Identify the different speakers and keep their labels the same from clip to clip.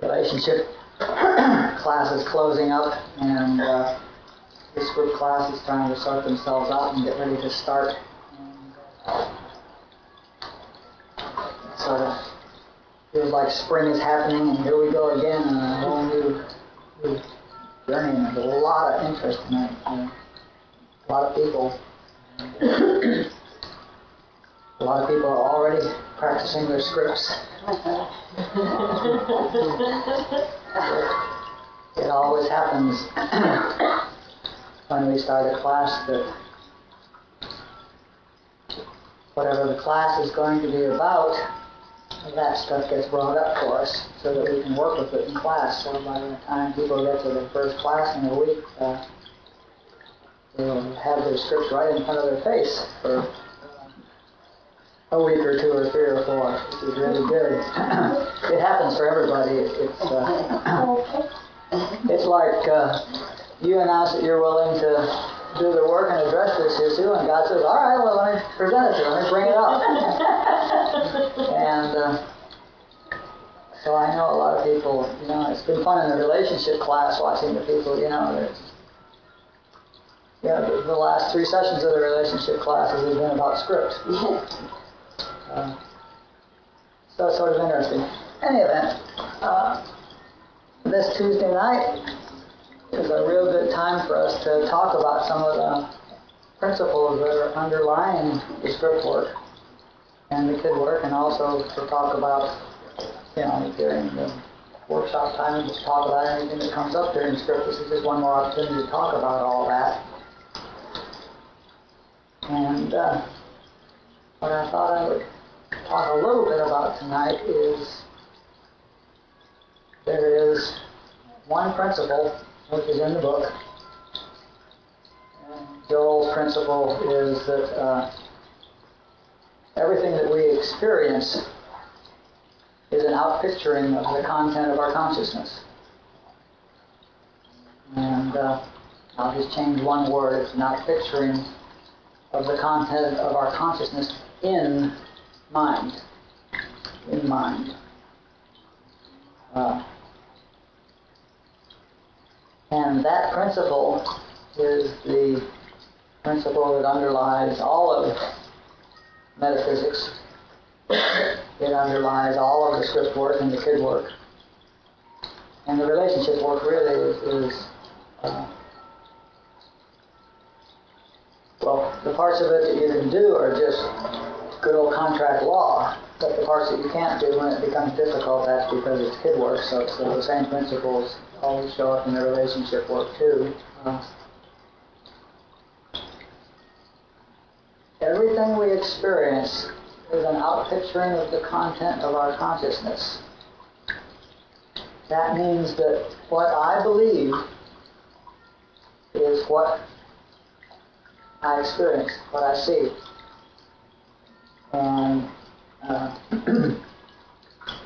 Speaker 1: relationship class is closing up, and this group class is trying to sort themselves out and get ready to start. And, it sort of feels like spring is happening, and here we go again on a whole new journey. And there's a lot of interest tonight. A lot of people. A lot of people are already practicing their scripts. It always happens when we start a class that whatever the class is going to be about, that stuff gets brought up for us so that we can work with it in class. So by the time people get to their first class in a week, they'll have their scripts right in front of their face for a week or two or three or four, which is really good. It happens for everybody. It's like you announce that you're willing to do the work and address this issue, and God says, all right, well, let me present it to you. Let me bring it up. And so I know a lot of people, it's been fun in the relationship class watching the people, the last 3 sessions of the relationship classes have been about script. So it's sort of interesting. In any event, this Tuesday night is a real good time for us to talk about some of the principles that are underlying the script work and the kid work, and also to talk about, during the workshop time, just talk about anything that comes up during script. This is just one more opportunity to talk about all that. And what I thought I would talk a little bit about tonight is there is one principle which is in the book. And Joel's principle is that everything that we experience is an outpicturing of the content of our consciousness. And I'll just change one word. It's an outpicturing of the content of our consciousness in mind. In mind. And that principle is the principle that underlies all of metaphysics. It underlies all of the script work and the kid work. And the relationship work really is the parts of it that you can do are just good old contract law, but the parts that you can't do when it becomes difficult, that's because it's kid work. So the same principles always show up in the relationship work too. Everything we experience is an outpicturing of the content of our consciousness. That means that what I believe is what I experience, what I see. And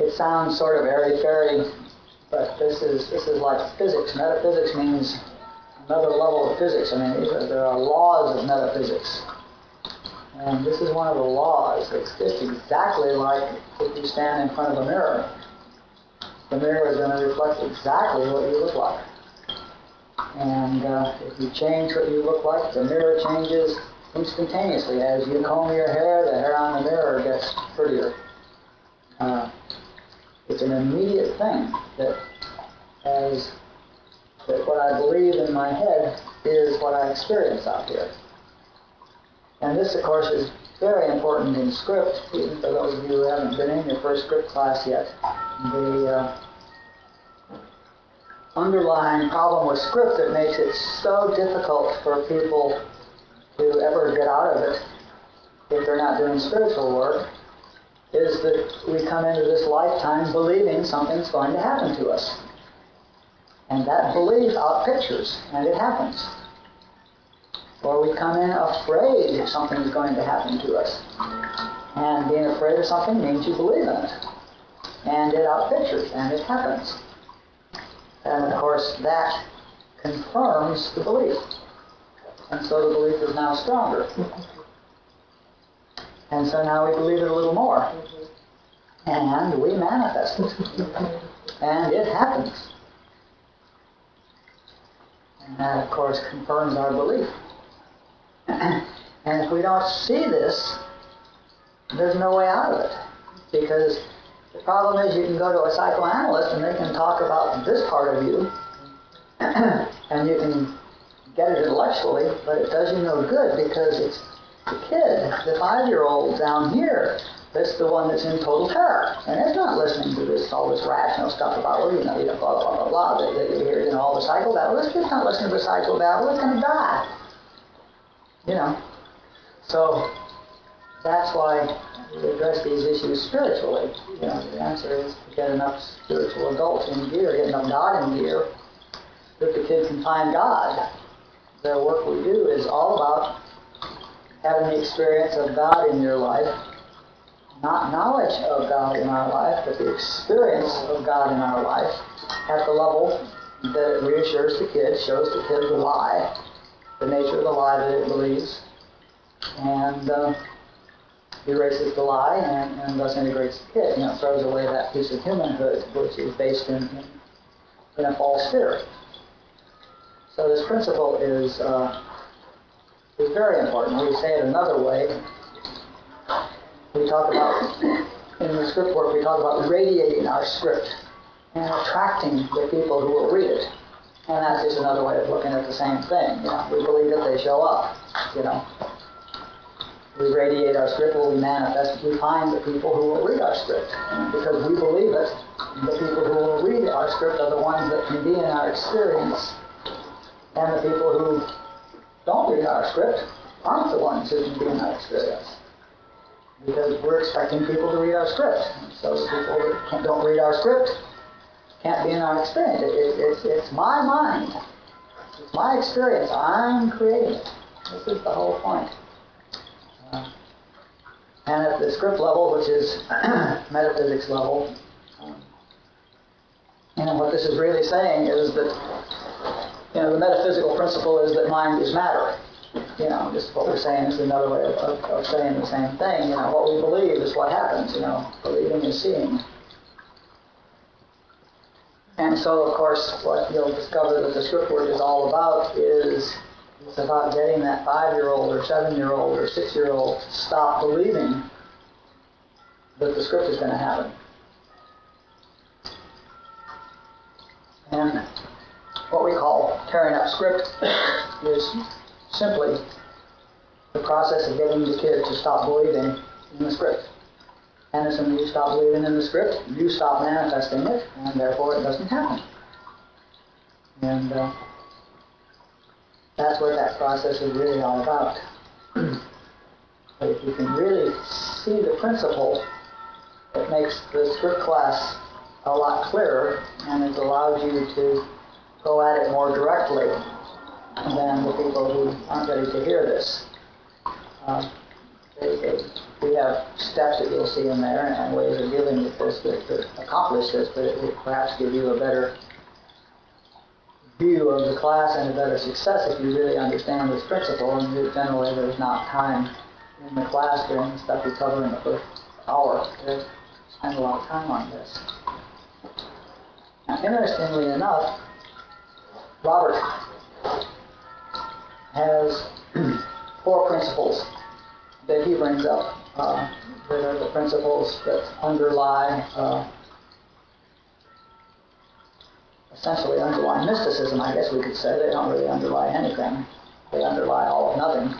Speaker 1: it sounds sort of airy-fairy, but this is like physics. Metaphysics means another level of physics. I mean, there are laws of metaphysics. And this is one of the laws. It's just exactly like if you stand in front of a mirror. The mirror is going to reflect exactly what you look like. And if you change what you look like, the mirror changes instantaneously. As you comb your hair, the hair on the mirror gets prettier. It's an immediate thing that what I believe in my head is what I experience out here. And this, of course, is very important in script, even for those of you who haven't been in your first script class yet. The underlying problem with script that makes it so difficult for people to ever get out of it if they're not doing spiritual work is that we come into this lifetime believing something's going to happen to us. And that belief outpictures, and it happens. Or we come in afraid something's going to happen to us. And being afraid of something means you believe in it. And it outpictures, and it happens. And of course, that confirms the belief. And so the belief is now stronger. And so now we believe it a little more. And we manifest it. and it happens. And that, of course, confirms our belief. And if we don't see this, there's no way out of it. Because the problem is you can go to a psychoanalyst and they can talk about this part of you, and you can get it intellectually, but it does you no good because it's the kid, the 5-year-old down here, that's the one that's in total terror. And it's not listening to all this rational stuff about, well, blah, blah, blah, blah, that you hear, all the psychobabble. This kid's not listening to the psychobabble, it's going to die. So that's why we address these issues spiritually. The answer is to get enough spiritual adults in gear, get enough God in gear, that the kid can find God. The work we do is all about having the experience of God in your life, not knowledge of God in our life, but the experience of God in our life at the level that it reassures the kid, shows the kid the lie, the nature of the lie that it believes, and erases the lie and thus integrates the kid. Throws away that piece of humanhood which is based in a false fear. So this principle is very important. We say it another way. We talk about, in the script work, we talk about radiating our script and attracting the people who will read it. And that's just another way of looking at the same thing. We believe that they show up. We radiate our script, we manifest, we find the people who will read our script. Because we believe it, the people who will read our script are the ones that can be in our experience. And the people who don't read our script aren't the ones who can be in our experience. Because we're expecting people to read our script. So the people that don't read our script can't be in our experience. It's my mind. It's my experience. I'm creating it. This is the whole point. And at the script level, which is metaphysics level, what this is really saying is that the metaphysical principle is that mind is matter. Just what we're saying is another way of saying the same thing. What we believe is what happens. Believing is seeing. And so, of course, what you'll discover that the script work is all about is it's about getting that 5-year-old or 7-year-old or 6-year-old to stop believing that the script is going to happen. And what we call tearing up script is simply the process of getting the kid to stop believing in the script. And as soon as you stop believing in the script, you stop manifesting it, and therefore it doesn't happen. And that's what that process is really all about. But if you can really see the principle, it makes the script class a lot clearer, and it allows you to go at it more directly than the people who aren't ready to hear this. We have steps that you'll see in there and ways of dealing with this that accomplish this, but it will perhaps give you a better view of the class and a better success if you really understand this principle. And generally there's not time in the class during the stuff you cover in the first hour to spend a lot of time on this. Now, interestingly enough, Robert has 4 principles that he brings up that are the principles that underlie essentially underlie mysticism, I guess we could say. They don't really underlie anything. They underlie all of nothing.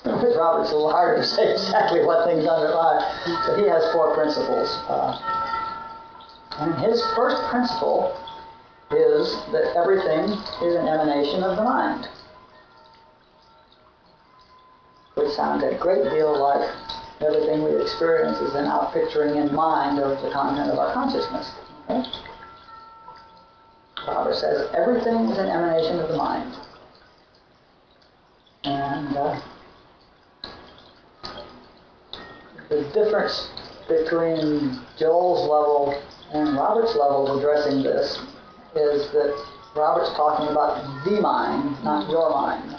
Speaker 1: But with Robert, it's a little harder to say exactly what things underlie. But he has 4 principles. And his first principle is that everything is an emanation of the mind. Which sounds a great deal like everything we experience is an outpicturing in mind of the content of our consciousness. Okay? Robert says everything is an emanation of the mind. And the difference between Joel's level and Robert's level of addressing this is that Robert's talking about the mind, not your mind.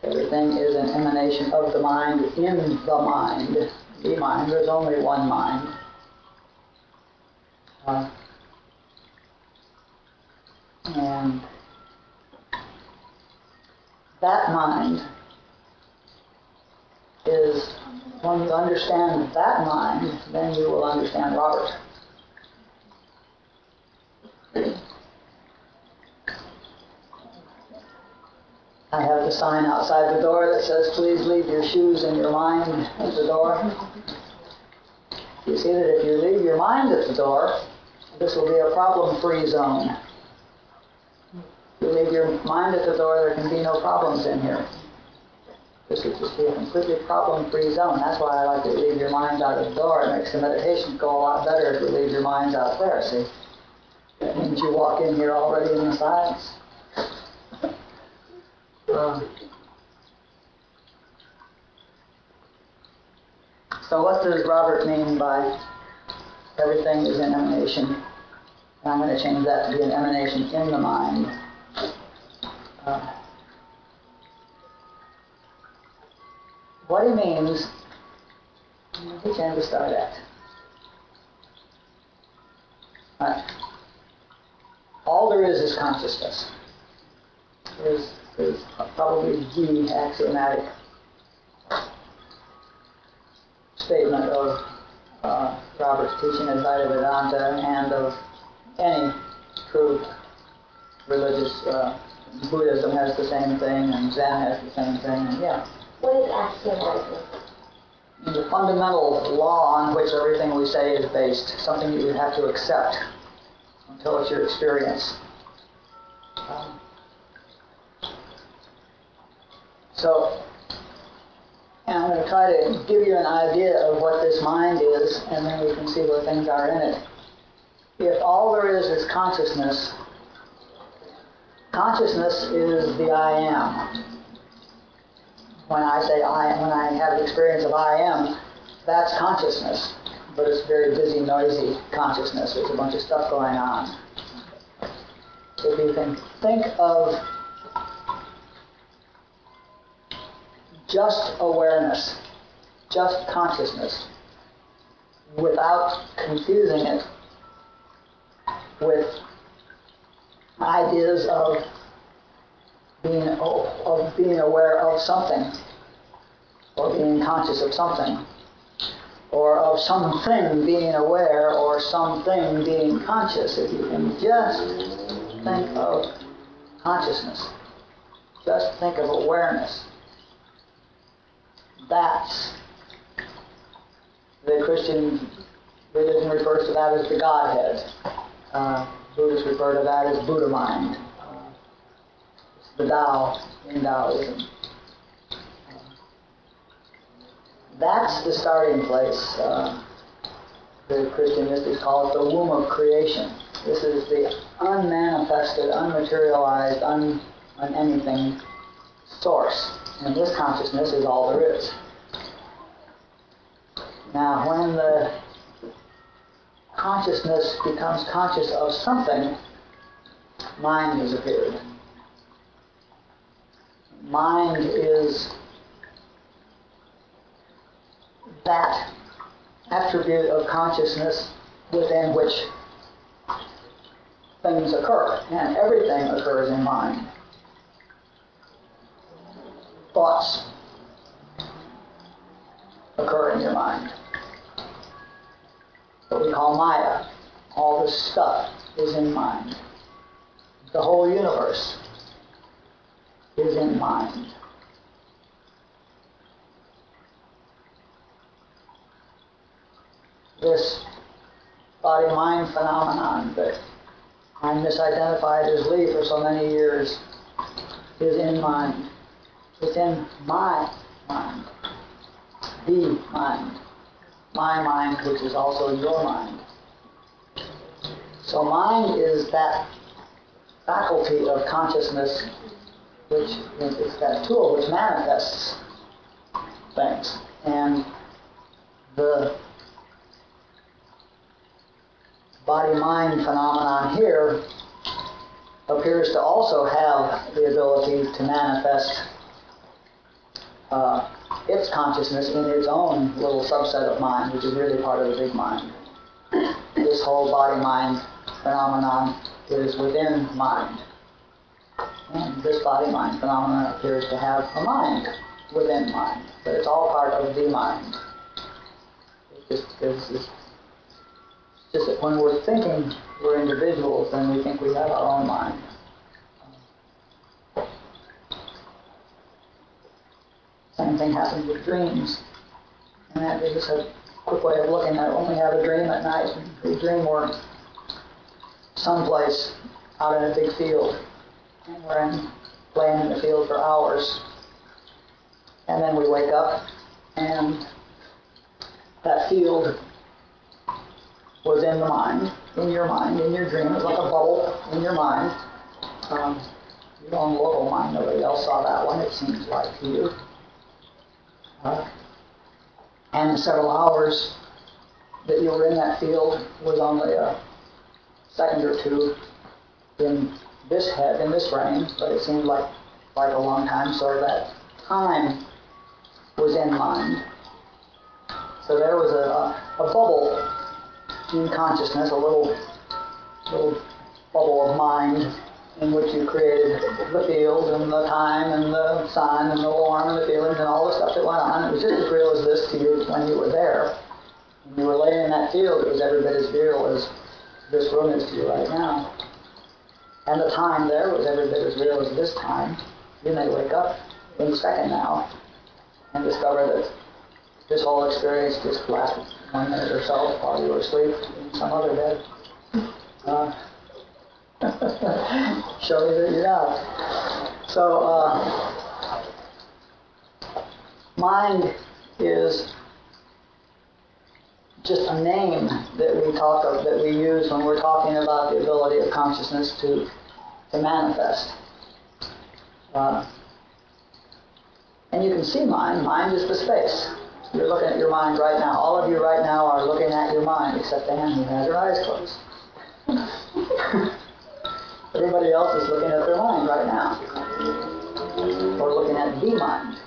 Speaker 1: Everything is an emanation of the mind in the mind. The mind, there's only one mind. And that mind is, when you understand that mind, then you will understand Robert. I have the sign outside the door that says, please leave your shoes and your mind at the door. You see that if you leave your mind at the door, this will be a problem-free zone. If you leave your mind at the door, there can be no problems in here. This would just be a completely problem-free zone. That's why I like to leave your mind out of the door. It makes the meditation go a lot better if you leave your minds out there, see? That means you walk in here already in the silence. So what does Robert mean by everything is an emanation? And I'm going to change that to be an emanation in the mind. What he means, which end to start at? Right. All there is consciousness. Is probably the axiomatic statement of Robert's teaching of Advaita Vedanta and of any true religious. Buddhism has the same thing, and Zen has the same thing, and yeah.
Speaker 2: What is axiomatic?
Speaker 1: The fundamental law on which everything we say is based, something that you have to accept until it's your experience. So, and I'm going to try to give you an idea of what this mind is, and then we can see where things are in it. If all there is consciousness, consciousness is the I am. When I say when I have the experience of I am, that's consciousness, but it's very busy, noisy consciousness. There's a bunch of stuff going on. If you can think of just awareness, just consciousness, without confusing it with ideas of being aware of something, or being conscious of something, or of something being aware, or something being conscious. If you can just think of consciousness, just think of awareness, that's the Christian religion refers to that as the Godhead. Buddhists refer to that as Buddha mind. The Tao in Taoism. That's the starting place. The Christian mystics call it the womb of creation. This is the unmanifested, unmaterialized, unanything source. And this consciousness is all there is. Now, when the consciousness becomes conscious of something, mind has appeared. Mind is that attribute of consciousness within which things occur, and everything occurs in mind. Thoughts occur in your mind. What we call Maya. All this stuff is in mind. The whole universe is in mind. This body-mind phenomenon that I misidentified as Lee for so many years is in mind. It's in my mind. The mind. My mind, which is also your mind. So mind is that faculty of consciousness, which is that tool which manifests things. And the body-mind phenomenon here appears to also have the ability to manifest its consciousness in its own little subset of mind, which is really part of the big mind. The this whole body-mind phenomenon is within mind. And this body-mind phenomenon appears to have a mind within mind, but it's all part of the mind. It's just that when we're thinking we're individuals, then we think we have our own mind. Same thing happens with dreams. And that is just a quick way of looking at it. When we have a dream at night, we dream we're someplace out in a big field, and we're playing in the field for hours. And then we wake up, and that field was in the mind, in your dream. It was like a bubble in your mind. Your own local mind, nobody else saw that one, it seems like to you. And the several hours that you were in that field was only a second or two in this head, in this brain, but it seemed like a long time, so that time was in mind. So there was a bubble in consciousness, a little bubble of mind in which you created the field and the time and the sun and the warmth and the feelings and all the stuff that went on. It was just as real as this to you when you were there. When you were laying in that field, it was every bit as real as this room is to you right now. And the time there was every bit as real as this time. You may wake up in a second now and discover that this whole experience just lasted 1 minute or so while you were asleep in some other bed. Show you that you're out. So, mind is just a name that we use when we're talking about the ability of consciousness to manifest. And you can see mind. Mind is the space. You're looking at your mind right now. All of you right now are looking at your mind, except Anne, who has her eyes closed. Everybody else is looking at their mind right now. Or looking at the mind.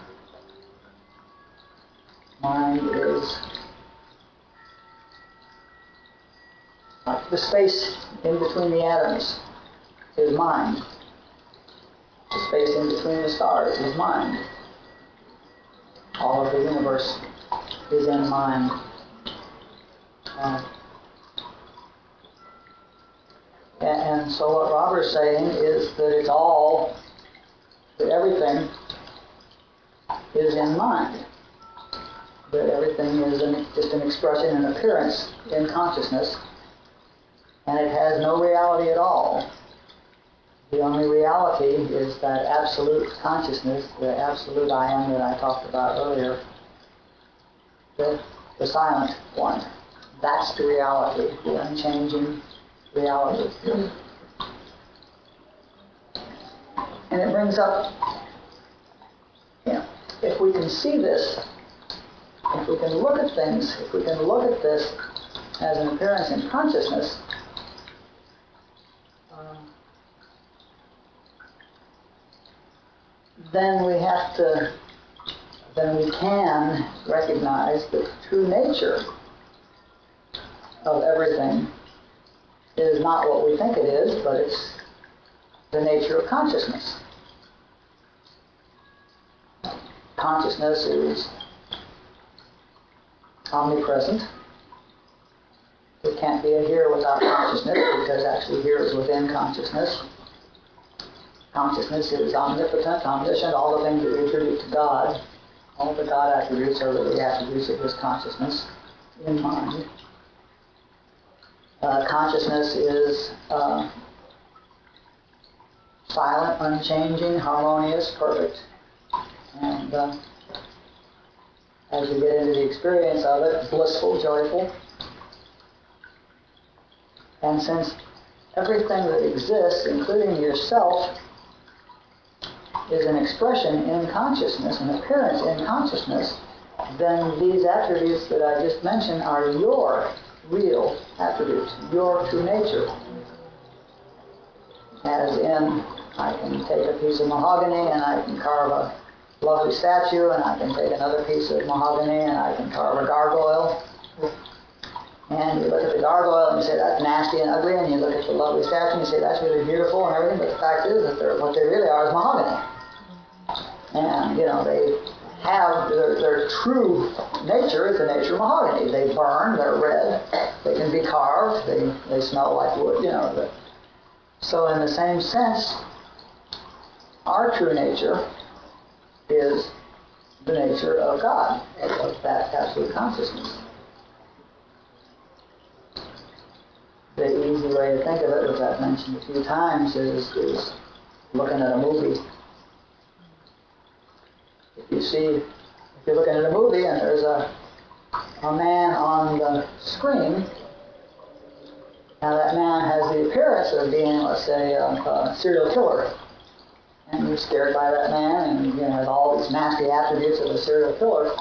Speaker 1: Mind is like the space in between the atoms is mind. The space in between the stars is mind. All of the universe is in mind. And so what Robert's saying is that that everything is in mind. That everything is just an expression, an appearance in consciousness, and it has no reality at all. The only reality is that absolute consciousness, the absolute I am that I talked about earlier, the silent one. That's the reality, the unchanging reality. And it brings up, if we can see this, if we can look at things, if we can look at this as an appearance in consciousness, then we can recognize the true nature of everything is not what we think it is, but it's the nature of consciousness. Consciousness is omnipresent. There can't be a here without consciousness, because actually here is within consciousness. Consciousness is omnipotent, omniscient, all the things that we attribute to God. All the God attributes are really attributes of His consciousness in mind. Consciousness is silent, unchanging, harmonious, perfect. And as you get into the experience of it, blissful, joyful. And since everything that exists, including yourself, is an expression in consciousness, an appearance in consciousness, then these attributes that I just mentioned are your real attributes, your true nature. As in, I can take a piece of mahogany and I can carve a lovely statue, and I can take another piece of mahogany and I can carve a gargoyle. And you look at the gargoyle and you say, that's nasty and ugly, and you look at the lovely statue and you say, that's really beautiful and everything, but the fact is that what they really are is mahogany. And, they have their true nature is the nature of mahogany. They burn, they're red, they can be carved, they smell like wood, So in the same sense, our true nature is the nature of God, of that absolute consciousness. The easy way to think of it, which I've mentioned a few times, is looking at a movie. If you're looking at a movie and there's a man on the screen, now that man has the appearance of being, let's say, a serial killer. And you're scared by that man and has all these nasty attributes of a serial killer.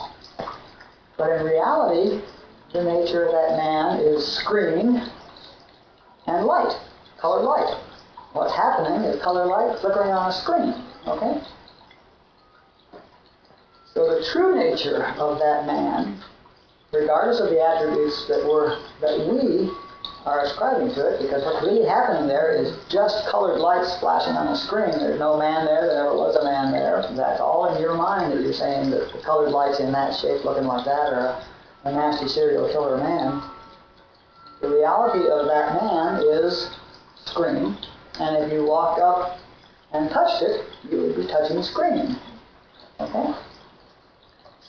Speaker 1: But in reality, the nature of that man is screen and light, colored light. What's happening is colored light flickering on a screen, okay? So the true nature of that man, regardless of the attributes that we are ascribing to it, because what's really happening there is just colored lights flashing on a screen. There's no man there, there never was a man there. That's all in your mind that you're saying that the colored lights in that shape looking like that are a nasty serial killer man. The reality of that man is screen, and if you walked up and touched it, you would be touching the screen. Okay?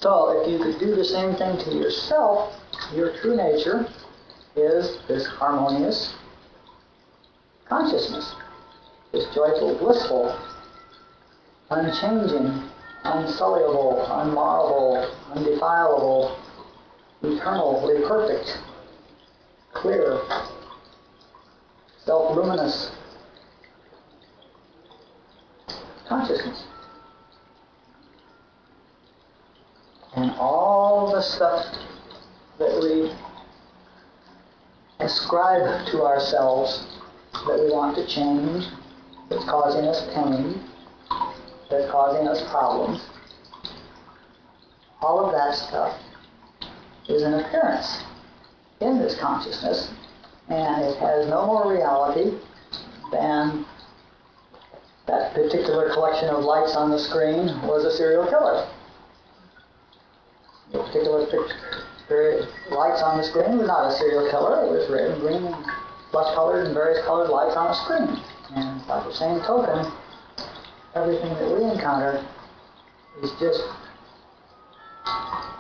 Speaker 1: So if you could do the same thing to yourself, your true nature is this harmonious consciousness, this joyful, blissful, unchanging, unsulliable, unmarrable, undefilable, eternally perfect, clear, self-luminous consciousness. And all the stuff that we ascribe to ourselves that we want to change, that's causing us pain, that's causing us problems, all of that stuff is an appearance in this consciousness, and it has no more reality than that particular collection of lights on the screen was a serial killer. The particular lights on the screen was not a serial killer. It was red and green and flesh-colored and various colored lights on a screen. And by the same token, everything that we encounter is just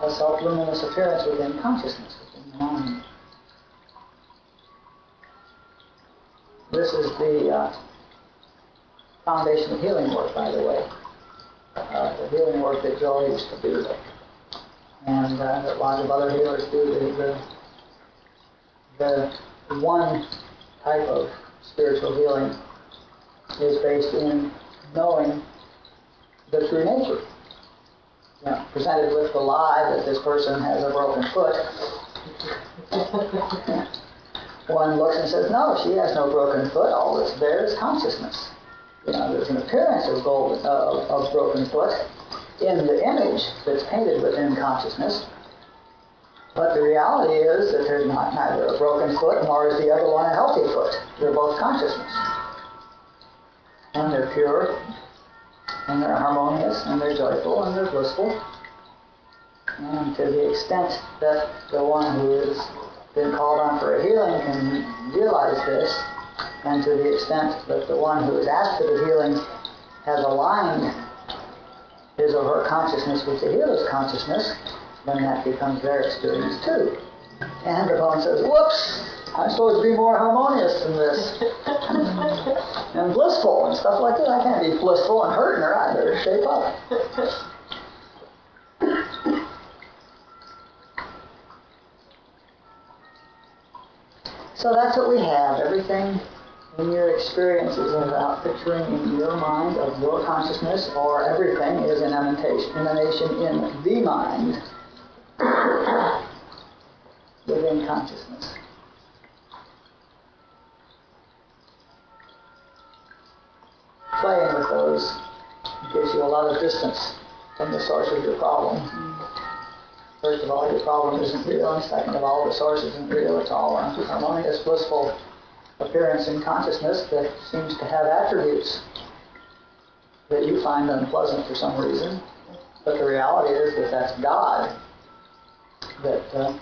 Speaker 1: a self-luminous appearance within consciousness, within the mind. This is the foundation of healing work, by the way. The healing work that Joel used to do, and that lots of other healers do. The one type of spiritual healing is based in knowing the true nature. Presented with the lie that this person has a broken foot, one looks and says, no, she has no broken foot. All that's there is consciousness. There's an appearance of broken foot in the image that's painted within consciousness, but the reality is that there's neither a broken foot nor is the other one a healthy foot. They're both consciousness. And they're pure, and they're harmonious, and they're joyful, and they're blissful. And to the extent that the one who has been called on for a healing can realize this, and to the extent that the one who is asked for the healing has aligned his or her consciousness with the healer's consciousness, then that becomes their experience too. And the one says, whoops, I'm supposed to be more harmonious than this. And blissful and stuff like that. I can't be blissful and hurting her. I better shape up. So that's what we have. Everything in your experience is about picturing in your mind of your consciousness, or everything is an emanation in the mind within consciousness. Playing with those gives you a lot of distance from the source of your problem. First of all, your problem isn't real, and second of all, the source isn't real. It's all a harmonious, blissful appearance in consciousness that seems to have attributes that you find unpleasant for some reason. But the reality is that that's God that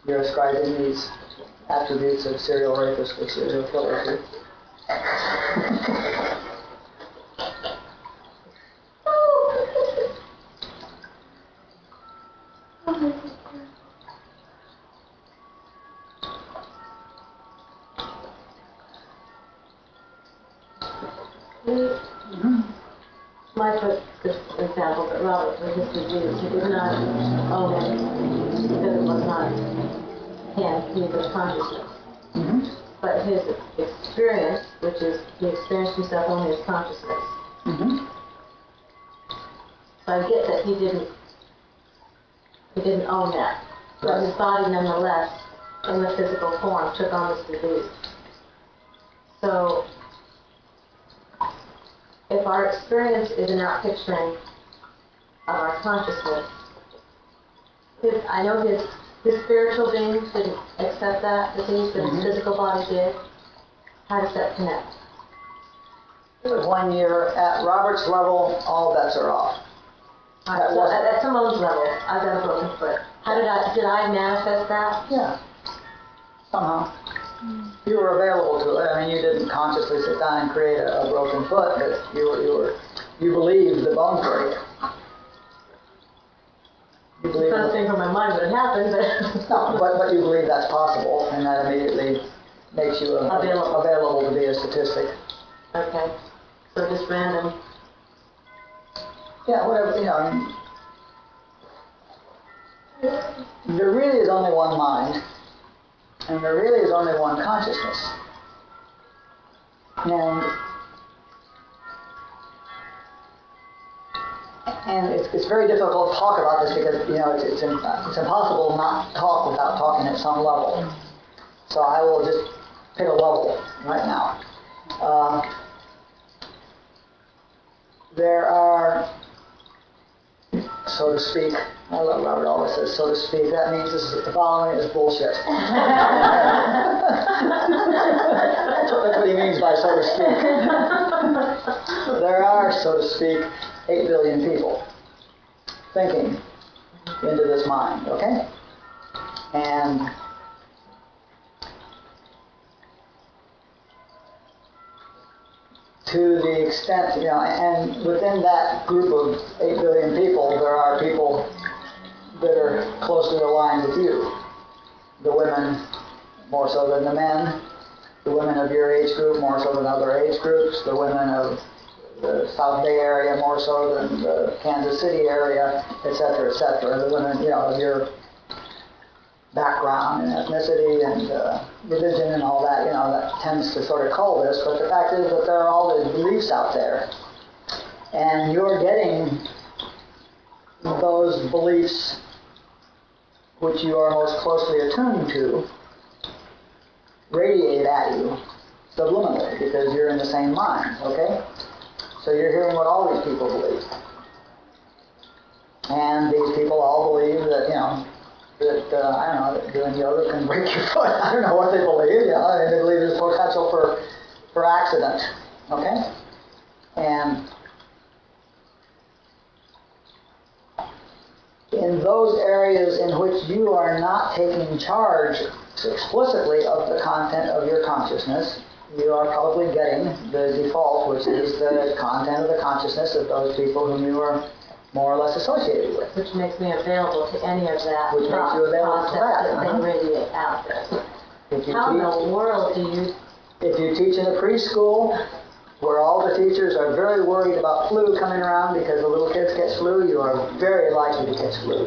Speaker 1: you're ascribing these attributes of serial rapist or serial killer to.
Speaker 2: My for example, but Robert, with his disease, he did not own it because it was not him, he was consciousness.
Speaker 1: Mm-hmm.
Speaker 2: But his experience, which is he experienced himself only as consciousness.
Speaker 1: Mm-hmm.
Speaker 2: So I get that he didn't own that. But his body nonetheless, in the physical form, took on this disease. So if our experience is an outpicturing of our consciousness, I know his spiritual beings didn't accept that disease, but his physical body did. How does that connect?
Speaker 1: When you're at Robert's level, all bets are off.
Speaker 2: So at Simone's level, I've got a broken foot. Did I manifest that?
Speaker 1: Yeah. Somehow. You were available to it. I mean, you didn't consciously sit down and create a broken foot, but you believed the bone break. You believe
Speaker 2: the first thing from my mind would have happened, but
Speaker 1: no, but you believe that's possible, and that immediately makes you available to be a statistic.
Speaker 2: Okay. So just random.
Speaker 1: Yeah, whatever, I mean, there really is only one mind, and there really is only one consciousness. And it's very difficult to talk about this because, it's impossible not to talk without talking at some level. So I will just pick a level right now. There are, so to speak, I love Robert always says so to speak, that means the following is bullshit. That's what he means by so to speak. There are, so to speak, 8 billion people thinking into this mind, okay? And to the extent, and within that group of 8 billion people, there are people that are closely aligned with you. The women more so than the men, the women of your age group more so than other age groups, the women of the South Bay area more so than the Kansas City area, etc., etc. The women, of your background and ethnicity and religion and all that, that tends to sort of cull this, but the fact is that there are all these beliefs out there, and you're getting those beliefs which you are most closely attuned to radiated at you subliminally because you're in the same mind, okay? So you're hearing what all these people believe. And these people all believe that, that doing yoga can break your foot. I don't know what they believe, they believe there's potential for accident, okay? And in those areas in which you are not taking charge explicitly of the content of your consciousness, you are probably getting the default, which is the content of the consciousness of those people whom you are more or less associated with.
Speaker 2: Which makes me available to any of that.
Speaker 1: Which makes you available to that.
Speaker 2: They radiate out there. How in the world do you...
Speaker 1: If you teach in a preschool where all the teachers are very worried about flu coming around because the little kids catch flu, you are very likely to catch flu.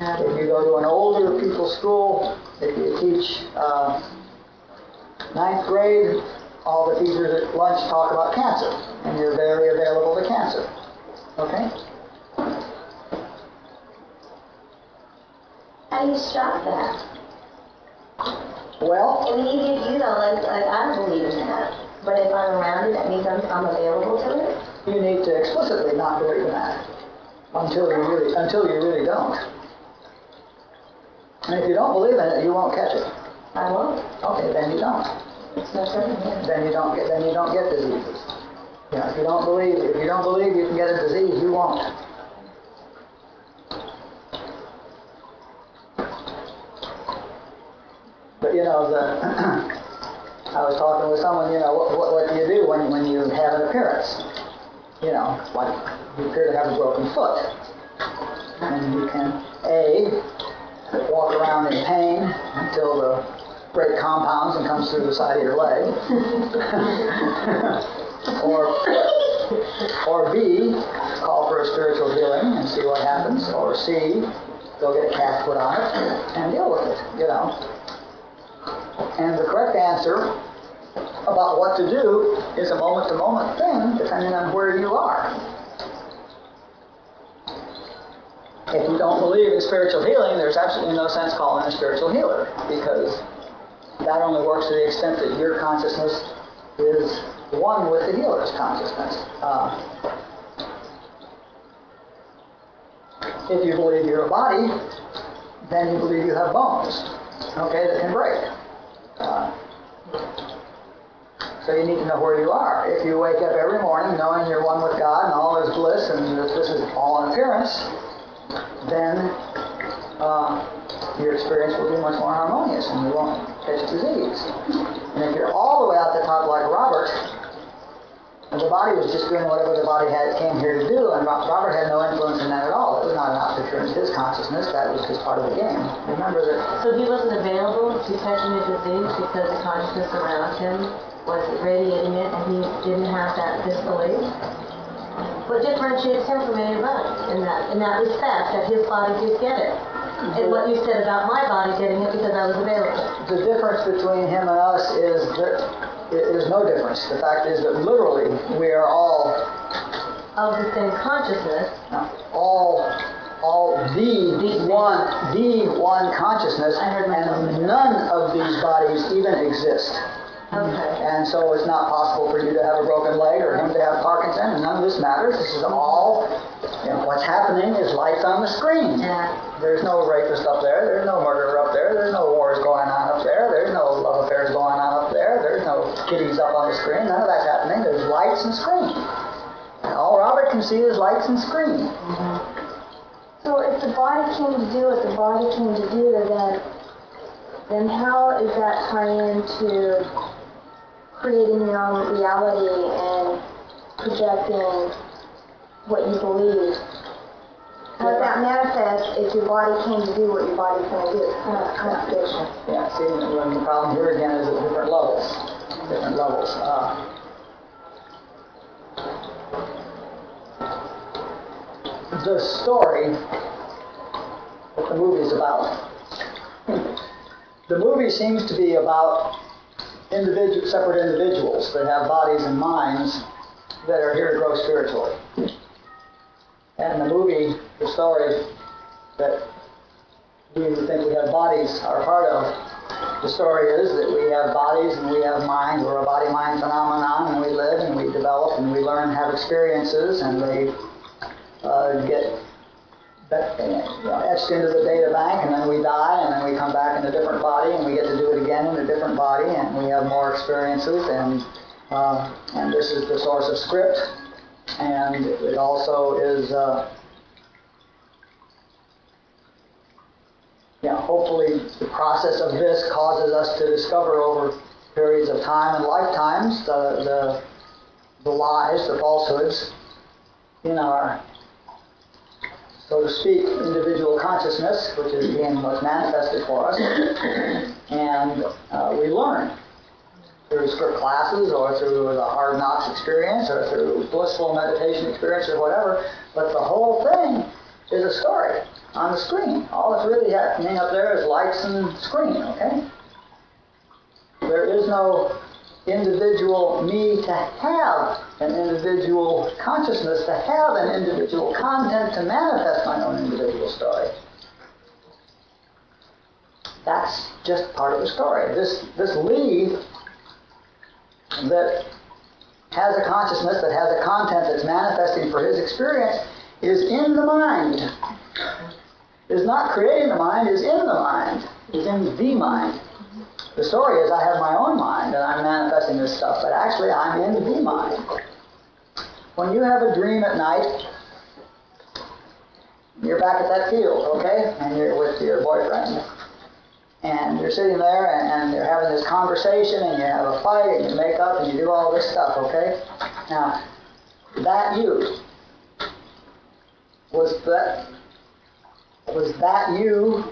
Speaker 1: If you go to an older people's school, if you teach 9th grade, all the teachers at lunch talk about cancer, and you're very available to cancer. Okay?
Speaker 2: How do you stop that?
Speaker 1: Well,
Speaker 2: I mean, even if you don't, like I don't believe in that. But if I'm around it, that means I'm available to it?
Speaker 1: you need to explicitly not believe in that until you really don't. And if you don't believe in it, you won't catch it.
Speaker 2: I won't.
Speaker 1: Okay, then you don't.
Speaker 2: It's no certain.
Speaker 1: Then you don't get diseases. You know, if you don't believe you can get a disease, you won't. But you know, I was talking with someone. You know, what do you do when you have an appearance? You know, like you appear to have a broken foot, and you can walk around in pain until the break compounds and comes through the side of your leg. or B, call for a spiritual healing and see what happens. Or C, go get a cast put on it and deal with it, you know. And the correct answer about what to do is a moment-to-moment thing depending on where you are. If you don't believe in spiritual healing, there's absolutely no sense calling a spiritual healer, because that only works to the extent that your consciousness is one with the healer's consciousness. If you believe you're a body, then you believe you have bones, okay, that can break. So you need to know where you are. If you wake up every morning knowing you're one with God and all is bliss and that this is all an appearance, then your experience will be much more harmonious and you won't catch disease. And if you're all the way out the top like Robert, and the body was just doing whatever the body came here to do, and Robert had no influence in that at all. It was not an outpicture in his consciousness. That was just part of the game. Remember that.
Speaker 2: So he wasn't available to catching a disease because the consciousness around him was radiating it, and he didn't have that disbelief. What differentiates him from anybody in that respect, that his body did get it? And what you said about my body getting it because I was available.
Speaker 1: The difference between him and us is that there's no difference. The fact is that literally we are all
Speaker 2: of the same consciousness.
Speaker 1: All the one consciousness, and none of these bodies even exist.
Speaker 2: Okay.
Speaker 1: And so it's not possible for you to have a broken leg or him to have Parkinson, and none of this matters. This is all, what's happening is lights on the screen.
Speaker 2: Yeah.
Speaker 1: There's no rapist up there, there's no murderer up there, there's no wars going on up there, there's no love affairs going on up there, there's no kitties up on the screen, none of that's happening. There's lights and screen. And all Robert can see is lights and screen.
Speaker 2: Mm-hmm.
Speaker 3: So if the body came to do what the body came to do, then how is that tie into creating your own reality and projecting what you believe? How does that manifest if your body came to do what your body's going to do? It's kind of a contradiction.
Speaker 1: Yeah, see, the problem here again is at different levels. The story that the movie is about. The movie seems to be about separate individuals that have bodies and minds that are here to grow spiritually. And the story that we think we have bodies are part of, the story is that we have bodies and we have minds. We're a body-mind phenomenon, and we live and we develop and we learn and have experiences, and they get etched into the data bank, and then we die, and then we come back in a different body, and we get to do it again in a different body, and we have more experiences, and this is the source of script, and it also is, hopefully the process of this causes us to discover over periods of time and lifetimes the lies, the falsehoods in our, so to speak, individual consciousness, which is again what's manifested for us, and we learn through script classes or through the hard knocks experience or through blissful meditation experience or whatever, but the whole thing is a story on the screen. All that's really happening up there is lights and screen, okay? There is no individual me to have an individual consciousness, to have an individual content, to manifest my own individual story. That's just part of the story. This Lee that has a consciousness, that has a content that's manifesting for his experience, is in the mind. is not creating the mind, is in the mind, is in the mind. The story is I have my own mind and I'm manifesting this stuff, but actually I'm in the mind. When you have a dream at night, you're back at that field, okay? And you're with your boyfriend. And you're sitting there and you're having this conversation and you have a fight and you make up and you do all this stuff, okay? Now, that you, was that you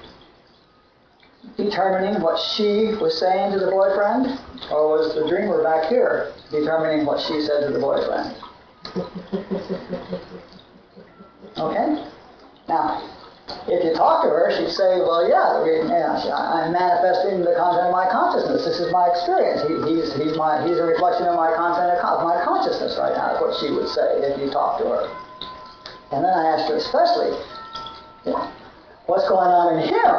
Speaker 1: determining what she was saying to the boyfriend? Or was the dreamer back here determining what she said to the boyfriend? Okay? Now, if you talk to her, she'd say, well, I'm manifesting the content of my consciousness. This is my experience. He's a reflection of my content of my consciousness right now, is what she would say if you talk to her. And then I asked her especially, what's going on in him?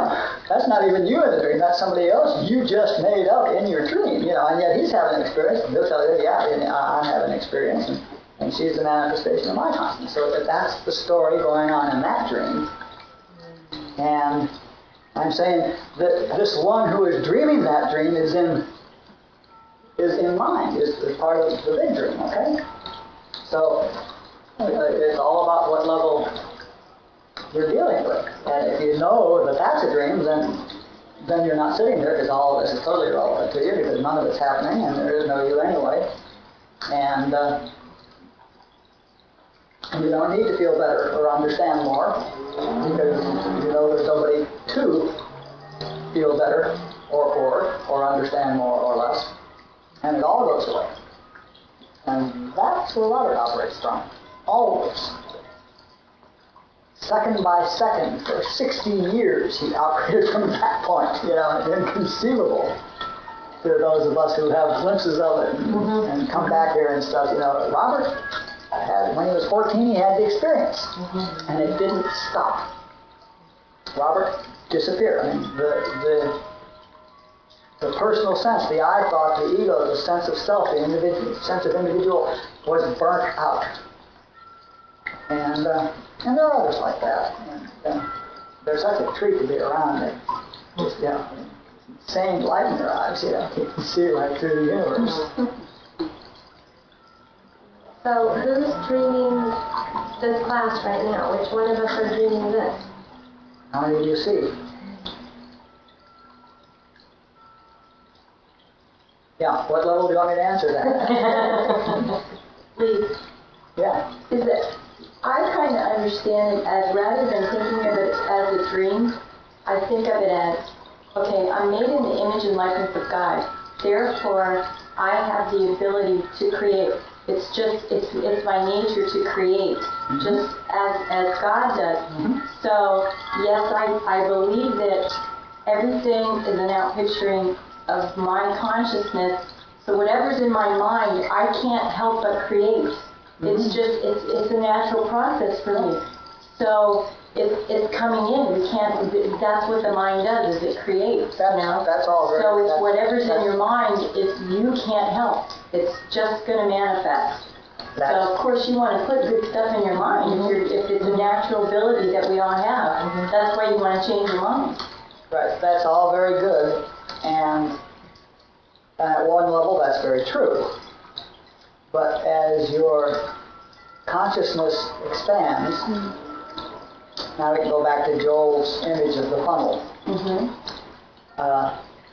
Speaker 1: That's not even you in the dream. That's somebody else you just made up in your dream. And yet he's having an experience. And he'll tell you, I'm having an experience. And she's the manifestation of my consciousness. So that's the story going on in that dream. And I'm saying that this one who is dreaming that dream is in mind, is part of the big dream, okay? So it's all about what level you're dealing with. And if you know that that's a dream, then you're not sitting there because all of this is totally irrelevant to you because none of it's happening and there is no you anyway. And you don't need to feel better or understand more because you know there's nobody to feel better or understand more or less. And it all goes away. And that's where Robert operates from. Always. Second by second, for 60 years he operated from that point. Inconceivable to those of us who have glimpses of it and come back here and stuff. Robert, when he was 14, he had the experience, and it didn't stop. Robert disappeared. I mean, the personal sense, the I thought, the ego, the sense of self, the sense of individual was burnt out. And there are others like that. And they're such a treat to be around. They just, same light in their eyes, you can see right through the universe.
Speaker 2: So who's dreaming this class right now? Which one of us are dreaming this?
Speaker 1: How many do you see? Yeah, what level do you want me to answer that?
Speaker 2: Please.
Speaker 1: Yeah.
Speaker 4: Is that I kind of understand it as, rather than thinking of it as a dream, I think of it as, okay, I'm made in the image and likeness of God. Therefore, I have the ability to create. It's my nature to create, just as God does. So, yes, I believe that everything is an outpicturing of my consciousness. So whatever's in my mind, I can't help but create. It's just, it's a natural process for me. So it's coming in. We can't. That's what the mind does. Is it creates?
Speaker 1: That's all.
Speaker 4: So it's whatever's in your mind. You can't help. It's just going to manifest. So of course you want to put good stuff in your mind. If it's a natural ability that we all have, that's why you want to change your mind.
Speaker 1: Right. That's all very good, and at one level that's very true. But as your consciousness expands. Now we can go back to Joel's image of the funnel,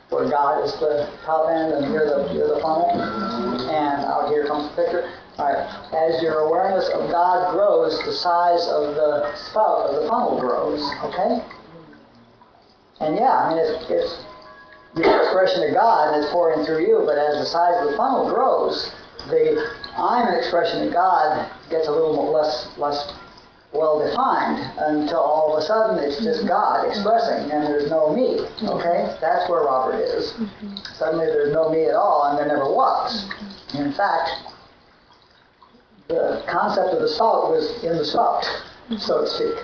Speaker 1: where God is the top end and you're the funnel, and out here comes the picture. All right. As your awareness of God grows, the size of the spout of the funnel grows. Okay. And it's your expression of God and it's pouring through you. But as the size of the funnel grows, the I'm an expression of God gets a little less well-defined until all of a sudden it's just God expressing and there's no me, okay? That's where Robert is. Suddenly there's no me at all and there never was. In fact, the concept of the spout was in the spout, so to speak.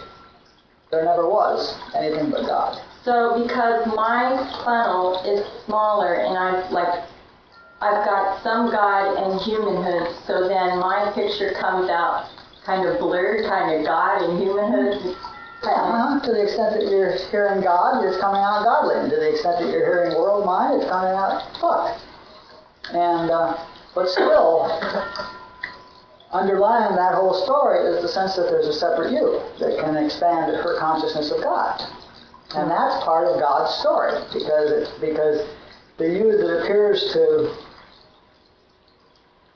Speaker 1: There never was anything but God.
Speaker 4: So because my funnel is smaller and I've got some God and humanhood, so then my picture comes out kind of blurred, kind of God and humanhood.
Speaker 1: Yeah, to the extent that you're hearing God, it's coming out godly. And to the extent that you're hearing world mind, it's coming out fuck. And, but still, underlying that whole story is the sense that there's a separate you that can expand her consciousness of God. And that's part of God's story, because the you that appears to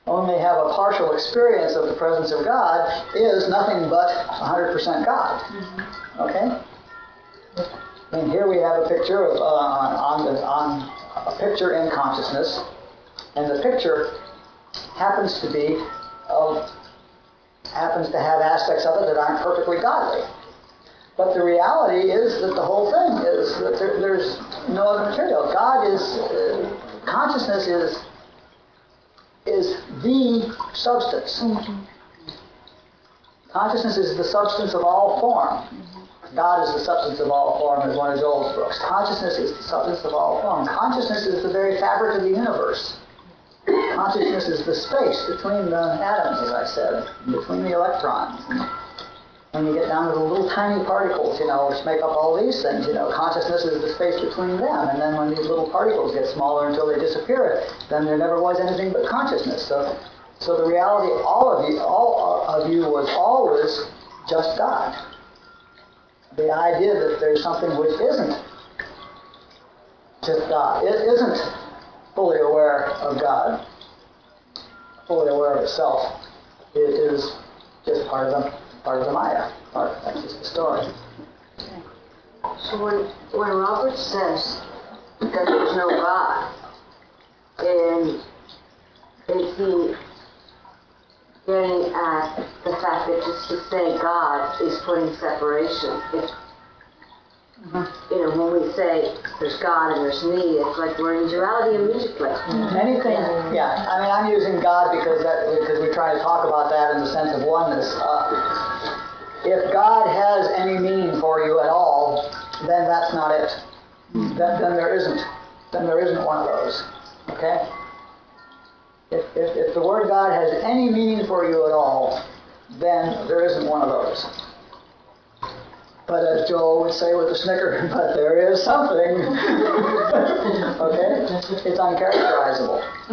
Speaker 1: only have a partial experience of the presence of God is nothing but 100% God. Okay? And here we have a picture of on a picture in consciousness, and the picture happens to have aspects of it that aren't perfectly godly. But the reality is that the whole thing is that there's no other material. God is consciousness is the substance. Consciousness is the substance of all form. God is the substance of all form, is one of Joel's books. Consciousness is the substance of all form. Consciousness is the very fabric of the universe. Consciousness is the space between the atoms, as I said, between the electrons. When you get down to the little tiny particles, which make up all these things, consciousness is the space between them. And then when these little particles get smaller until they disappear, then there never was anything but consciousness. So the reality, all of you was always just God. The idea that there's something which isn't just God, it isn't fully aware of God, fully aware of itself. It is just part of the Maya. That's just the story.
Speaker 5: So when Robert says that there's no God, and is he getting at the fact that just to say God is putting separation? When we say there's God and there's me, it's like we're in duality immediately.
Speaker 1: Anything, yeah. I mean, I'm using God because we try to talk about that in the sense of oneness. If God has any meaning for you at all, then that's not it. Then there isn't. Then there isn't one of those. Okay? If the word God has any meaning for you at all, then there isn't one of those. But as Joel would say with a snicker, but there is something. Okay? It's uncharacterizable. I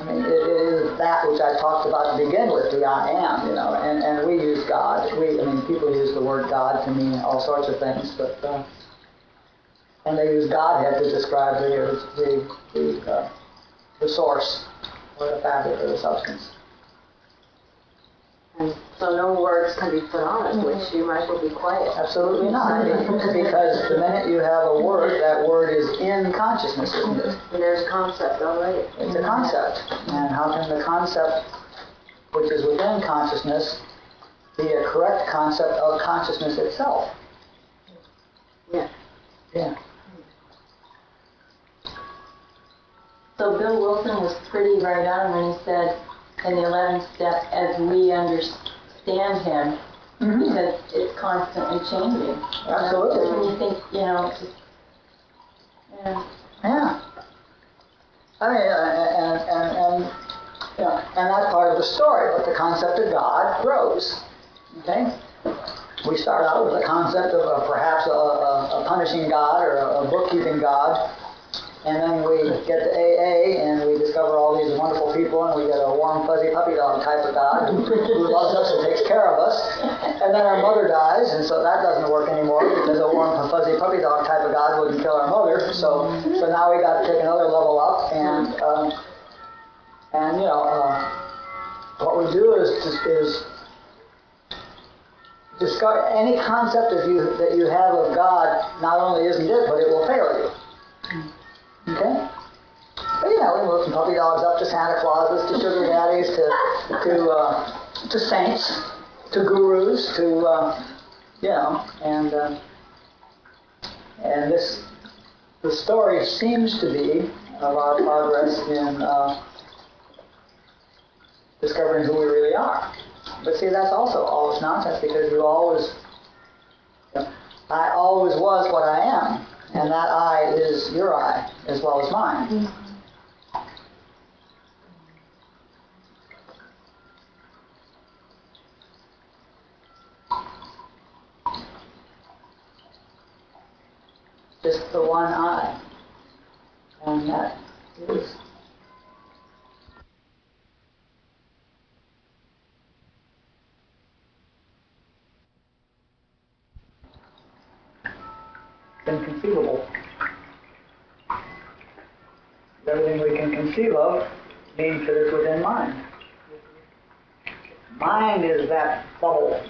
Speaker 1: mean, it is that which I talked about to begin with, the I am, and we use God. People use the word God to mean all sorts of things, but and they use Godhead to describe the source, or the fabric, or the substance.
Speaker 5: And so no words can be put on it, which you might as well be quiet.
Speaker 1: Absolutely not, because the minute you have a word, that word is in consciousness, isn't it?
Speaker 5: And there's a concept already.
Speaker 1: It's a concept. And how can the concept, which is within consciousness, be a correct concept of consciousness itself?
Speaker 5: Yeah.
Speaker 1: Yeah.
Speaker 4: So Bill Wilson was pretty right on when he said in the 11th step, as we understand him, because it's constantly changing.
Speaker 1: Absolutely.
Speaker 4: When you think, it's just,
Speaker 1: Yeah. I mean, and that's part of the story, but the concept of God grows. Okay? We start out with the concept of perhaps a punishing God or a bookkeeping God. And then we get to AA and we discover all these wonderful people, and we get a warm, fuzzy puppy dog type of God who loves us and takes care of us. And then our mother dies, and so that doesn't work anymore because a warm, fuzzy puppy dog type of God wouldn't kill our mother. So now we got to take another level up, and what we do is discover any concept that you have of God. Not only isn't it, but it will fail you. Okay? But we move from puppy dogs up to Santa Clauses, to sugar daddies, to saints, to gurus, to and the story seems to be of our progress in discovering who we really are. But see, that's also all this nonsense, because I always was what I am. And that I is your I, as well as mine. one eye. And that is inconceivable. Everything we can conceive of means that it's within mind. Mind is that bubble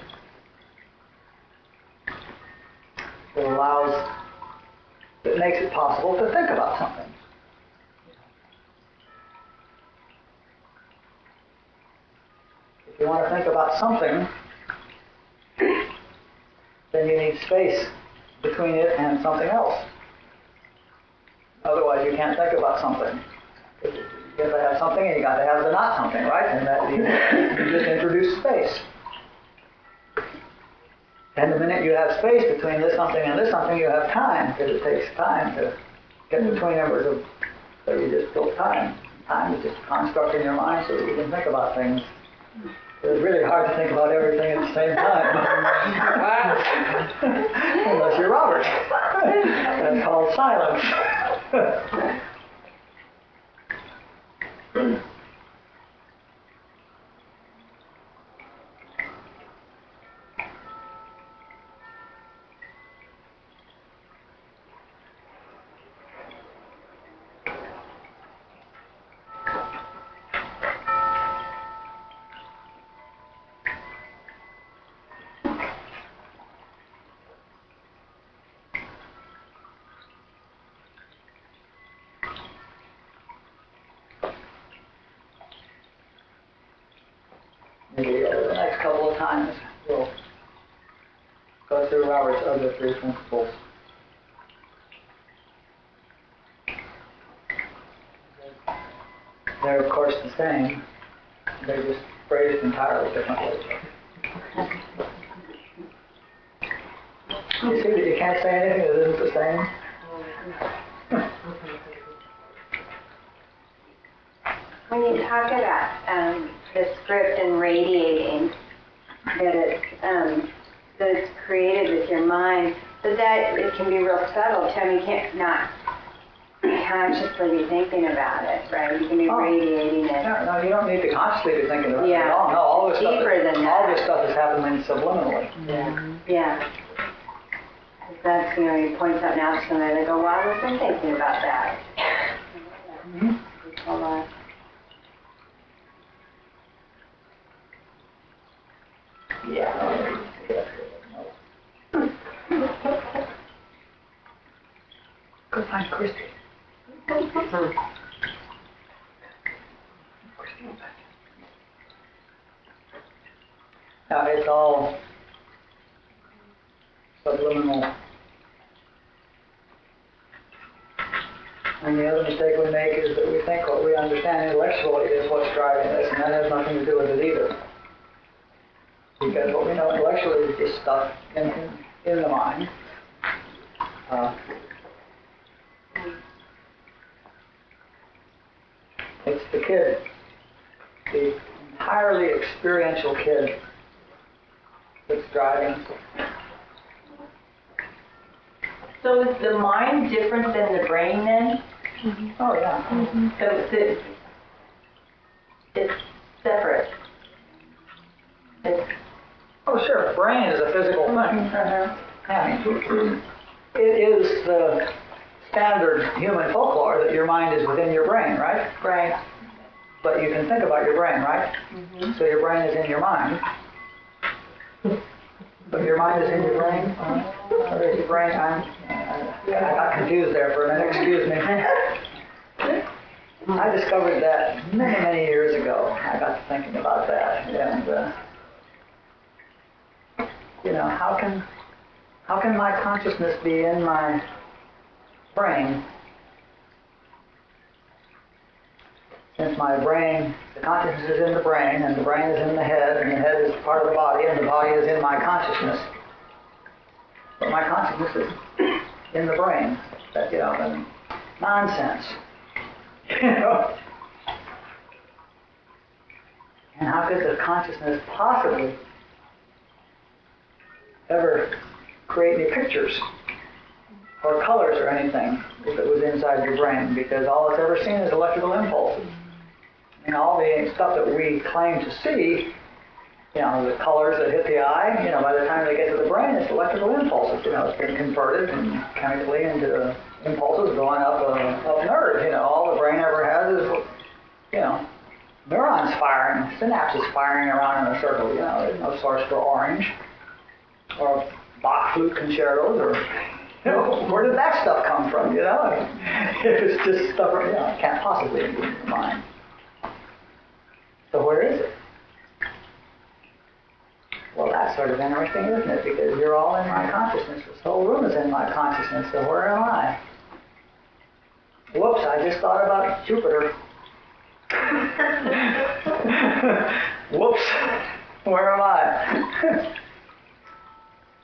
Speaker 1: that makes it possible to think about something. If you want to think about something, then you need space between it and something else. Otherwise, you can't think about something. You got to have something, and you got to have the not something, right? And that you just introduce space. And the minute you have space between this something and this something, you have time, because it takes time to get between them. So you just build time. Time is just a construct in your mind so that you can think about things. It's really hard to think about everything at the same time. Unless you're Robert. That's called silence. Maybe over the next couple of times, we'll go through Robert's other three principles. They're, of course, the same. They're just phrased entirely differently. You see that you can't say anything that isn't the same?
Speaker 6: When you talk about the script and radiating, that it's created with your mind, but that it can be real subtle too. I mean, you can't not consciously be thinking about it, right? You can be radiating it.
Speaker 1: No, you don't need to consciously be thinking about it at all. No, all this stuff is happening subliminally.
Speaker 6: Yeah. That's, you point something out to somebody, they go, well, I wasn't thinking about that. A lot.
Speaker 1: Yeah. Go find Christy. Now, it's all subliminal. And the other mistake we make is that we think what we understand intellectually is what's driving this, and that has nothing to do with it either. Because what we know intellectually is just stuff in the mind. It's the kid, the entirely experiential kid that's driving.
Speaker 4: So is the mind different than the brain then?
Speaker 1: Oh, yeah.
Speaker 4: So it's separate.
Speaker 1: Oh, sure. Brain is a physical thing. Yeah. It is the standard human folklore that your mind is within your brain, right?
Speaker 4: Right.
Speaker 1: But you can think about your brain, right? So your brain is in your mind. But your mind is in your brain? Or is your brain? I got confused there for a minute. Excuse me. I discovered that many, many years ago. I got to thinking about that. And, how can my consciousness be in my brain? Since my brain, the consciousness is in the brain, and the brain is in the head, and the head is part of the body, and the body is in my consciousness. But my consciousness is in the brain. That, nonsense. And how could the consciousness possibly ever create any pictures? or colors or anything if it was inside your brain, because all it's ever seen is electrical impulses. And all the stuff that we claim to see, you know, the colors that hit the eye, you know, by the time they get to the brain, it's electrical impulses. You know, it's been converted and chemically into impulses going up nerves. You know, all the brain ever has is, you know, neurons firing, synapses firing around in a circle. You know, there's no source for orange or Bach flute concertos or, you know, where did that stuff come from? You know, it's just stuff, you know, it can't possibly be in your mind. So where is it? Well, that's sort of interesting, isn't it? Because you're all in my consciousness. This whole room is in my consciousness. So where am I? Whoops, I just thought about Jupiter. Whoops, where am I?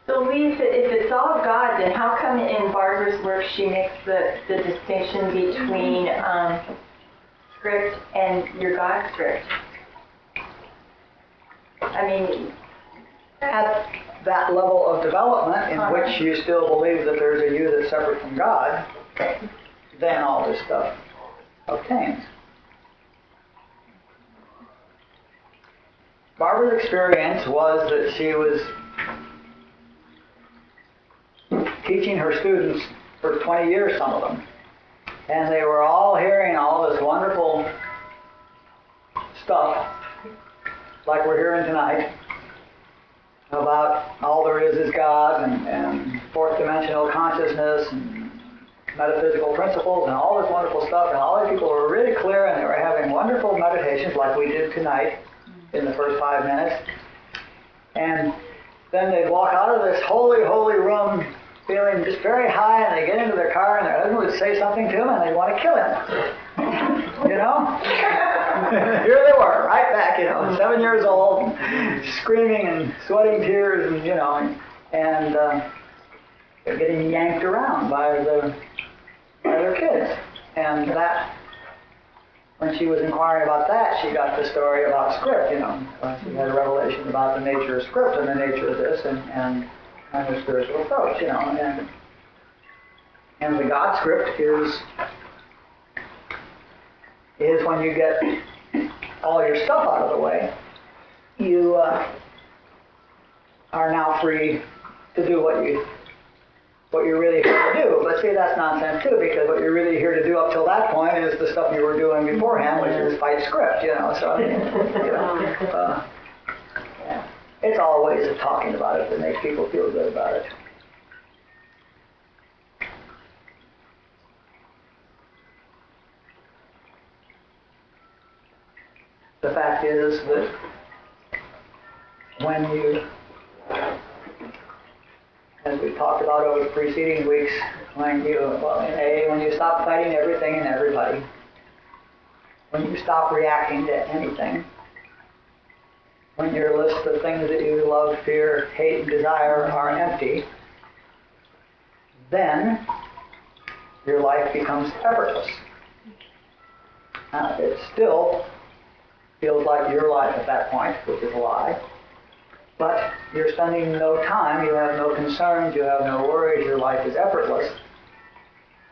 Speaker 4: So Lee, if it's all God, then how come in Barbara's work she makes the distinction between script and your God script? I mean,
Speaker 1: At that level of development in which you still believe that there's a you that's separate from God, then all this stuff obtains. Barbara's experience was that she was teaching her students for 20 years, some of them, and they were all hearing all this wonderful stuff like we're hearing tonight about all there is God and fourth dimensional consciousness and metaphysical principles and all this wonderful stuff, and all these people were really clear and they were having wonderful meditations like we did tonight in the first 5 minutes, and then they'd walk out of this holy, holy room feeling just very high, and they get into their car and their husband would say something to him and they'd want to kill him. You know? Here they were, right back, you know, 7 years old, screaming and sweating tears, and, you know, and they're getting yanked around by their kids. And that, when she was inquiring about that, she got the story about script, you know. She had a revelation about the nature of script and the nature of this, and the spiritual approach, you know. And the God script is when you get all your stuff out of the way, you are now free to do what you're really here to do. But see, that's nonsense too, because what you're really here to do up till that point is the stuff you were doing beforehand, which is fight script, you know. So, you know, yeah. It's all ways of talking about it that makes people feel good about it. The fact is that when you, as we talked about over the preceding weeks, when you stop fighting everything and everybody, when you stop reacting to anything, when your list of things that you love, fear, hate, and desire are empty, then your life becomes effortless. It still feels like your life at that point, which is a lie, but you're spending no time, you have no concerns, you have no worries, your life is effortless,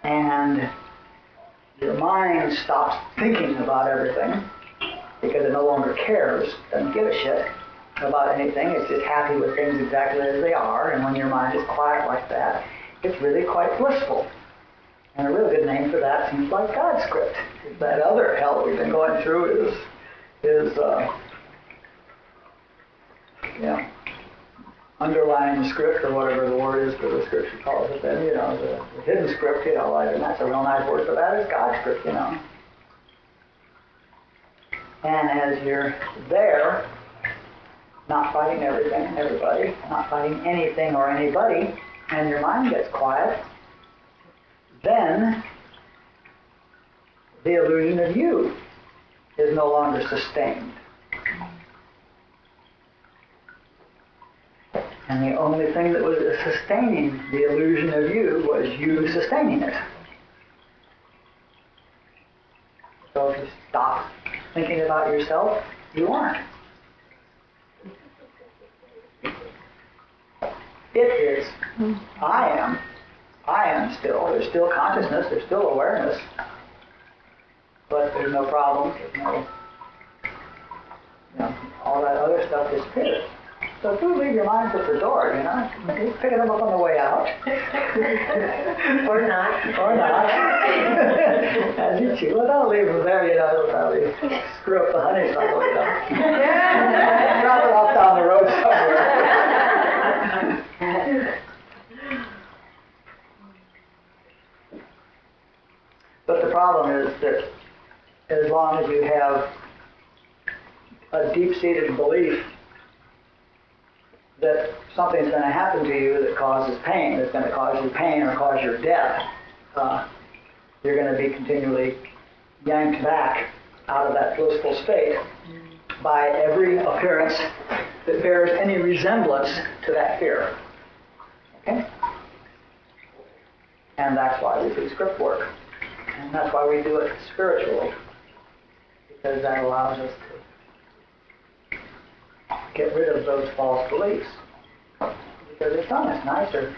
Speaker 1: and your mind stops thinking about everything because it no longer cares, doesn't give a shit about anything, it's just happy with things exactly as they are, and when your mind is quiet like that, it's really quite blissful. And a real good name for that seems like God script. That other hell we've been going through is underlying the script, or whatever the word is for the scripture calls it then, you know, the hidden script, you know, and that's a real nice word for that, is God script, you know. And as you're there, not fighting everything and everybody, not fighting anything or anybody, and your mind gets quiet, then the illusion of you is no longer sustained. And the only thing that was sustaining the illusion of you was you sustaining it. So if you stop thinking about yourself, you aren't. It is. I am. I am still. There's still consciousness, there's still awareness. But there's no problem, there's no, all that other stuff disappears. So do leave your minds at the door, Keep picking them up on the way out.
Speaker 2: Or not.
Speaker 1: Or not. As you choose. Well, don't leave them there, it'll probably screw up the honeysuckle, Drop it off down the road somewhere. But the problem is that as long as you have a deep-seated belief that something's going to happen to you that causes pain, that's going to cause you pain or cause your death, you're going to be continually yanked back out of that blissful state by every appearance that bears any resemblance to that fear. Okay? And that's why we do script work. And that's why we do it spiritually. Because that allows us to get rid of those false beliefs. Because it's fun, it's nicer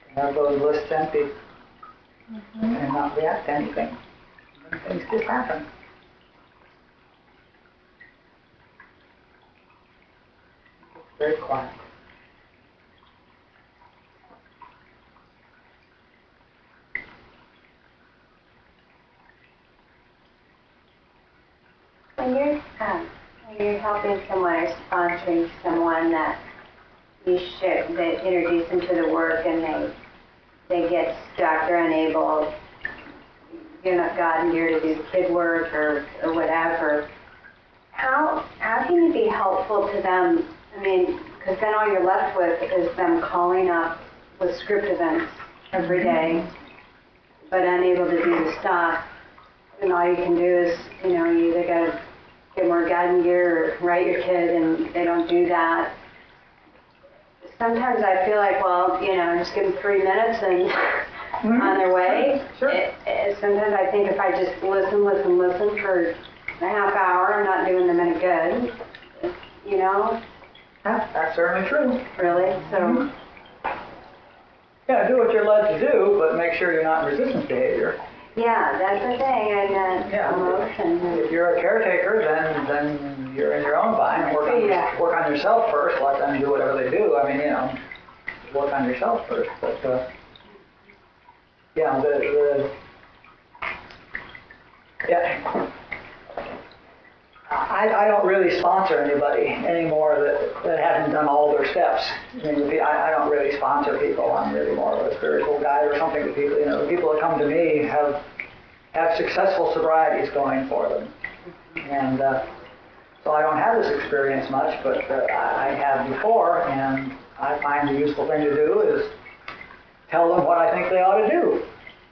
Speaker 1: to have those lists empty and not react to anything. And things just happen. It's very quiet.
Speaker 6: When you're helping someone or sponsoring someone that that introduce them to the work and they get stuck, they're unable, you're not gotten here to do kid work or whatever, how can you be helpful to them? I mean, because then all you're left with is them calling up with script events every day, but unable to do the stuff. And all you can do is, you either got to get more guiding gear or write your kid, and they don't do that. Sometimes I feel like, well, just give them 3 minutes and on their way.
Speaker 1: Sure.
Speaker 6: Sometimes I think if I just listen for a half hour, I'm not doing them any good.
Speaker 1: That's certainly true.
Speaker 6: Really? So.
Speaker 1: Yeah, do what you're led to do, but make sure you're not in resistance behavior.
Speaker 6: Yeah, that's the thing. And emotion.
Speaker 1: If you're a caretaker, then you're in your own bind. Work on yourself first. Let them do whatever they do. I mean, work on yourself first. But I don't really sponsor anybody anymore that hasn't done all their steps. I mean, I don't really sponsor people. I'm really more of a spiritual guide or something to people. The people that come to me have successful sobrieties going for them. And so I don't have this experience much, but I have before, and I find the useful thing to do is tell them what I think they ought to do.